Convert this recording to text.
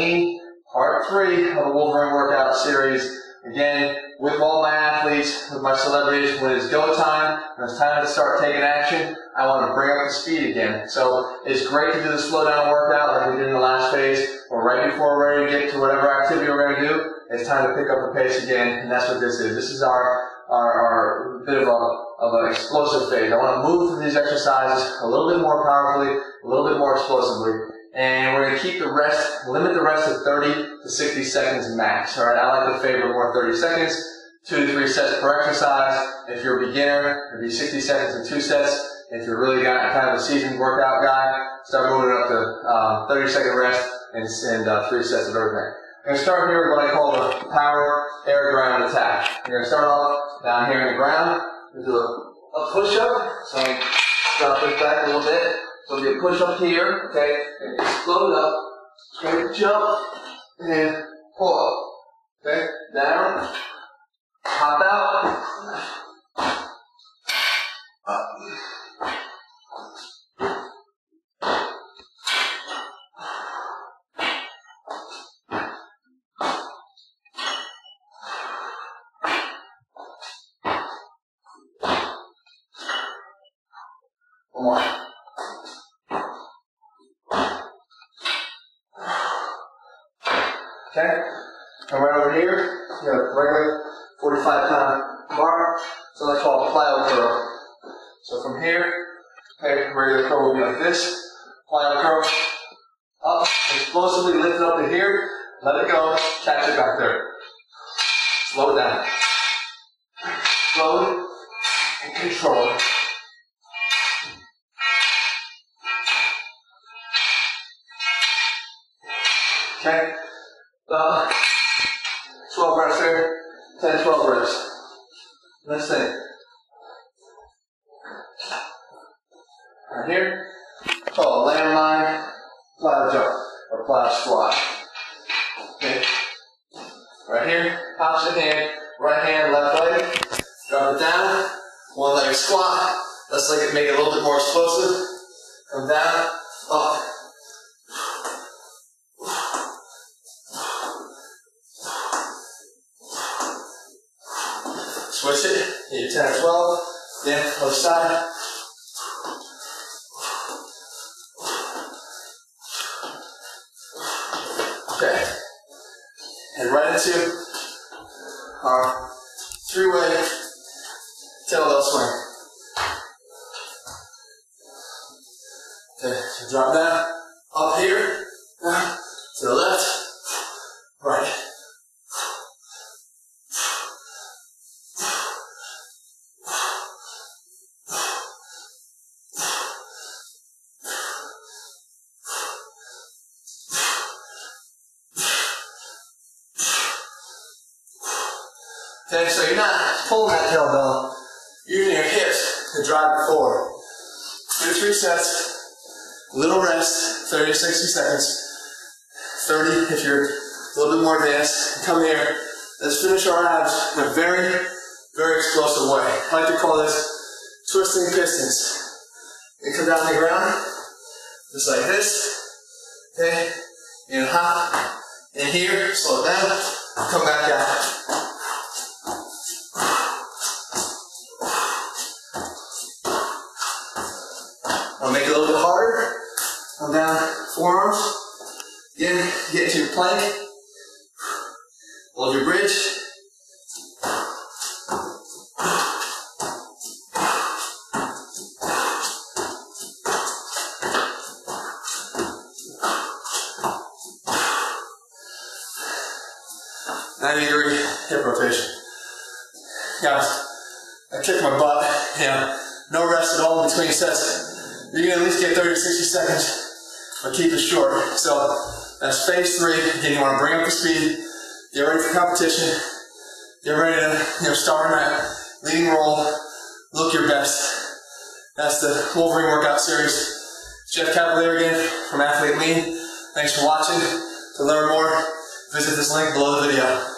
lean, part 3 of the Wolverine Workout series. Again, with all my athletes, with my celebrities, when it's go time, when it's time to start taking action, I want to bring up the speed again. So it's great to do the slow down workout like we did in the last phase, or right before we're ready to get to whatever activity we're going to do, it's time to pick up the pace again, and that's what this is. This is our bit of an explosive phase. I want to move through these exercises a little bit more powerfully, a little bit more explosively. And we're going to keep the rest, limit the rest to 30 to 60 seconds max. Alright, I like to favor more 30 seconds, 2 to 3 sets per exercise. If you're a beginner, it'd be 60 seconds and 2 sets. If you're really got kind of a seasoned workout guy, start moving up to 30-second rest and 3 sets of everything. I'm going to start here with what I call the power air ground attack. You're going to start off down here on the ground. We'll do a push-up. So I'm going to drop this back a little bit. So it'll be a push-up here, okay? And explode up, straight jump, and pull up. Okay? Down, hop out, up. One more. Okay, and right over here, you have a regular 45-pound bar, so that's called a Plyo curl. So from here, okay, regular curl will be like this, Plyo curl, up, explosively lift it up to here, let it go, catch it back there. Slow it down. Slow it and control it. Okay. 12 reps here, 10, 12 reps. Next thing. Right here, called a landmine Plyo jump or Plyo squat. Okay. Right here, opposite hand, right hand, left leg. Drop it down, one leg squat. Let's make it a little bit more explosive. Come down, up. Switch it, you 10 or 12, then other side. Okay. And right into our 3-way kettlebell swing. Okay, so drop down, up here, down, to the left, right. Okay, so you're not pulling that kettlebell, you're using your hips to drive it forward. Do 3 sets, little rest, 30 to 60 seconds. 30 if you're a little bit more advanced. Come here, let's finish our abs in a very, very explosive way. I like to call this twisting pistons. You come down on the ground, just like this, okay, and hop, in here, slow it down, come back out. I'll make it a little bit harder. Come down, forearms. Again, get to your plank. Hold your bridge. Degree hip rotation. Guys, I kicked my butt. No rest at all in between sets. You're going to at least get 30 to 60 seconds, but keep it short. So that's phase 3. Again, you want to bring up the speed, get ready for competition, get ready to start on that leading roll, look your best. That's the Wolverine Workout series. Jeff Cavalier again from Athlete Lean. Thanks for watching. To learn more, visit this link below the video.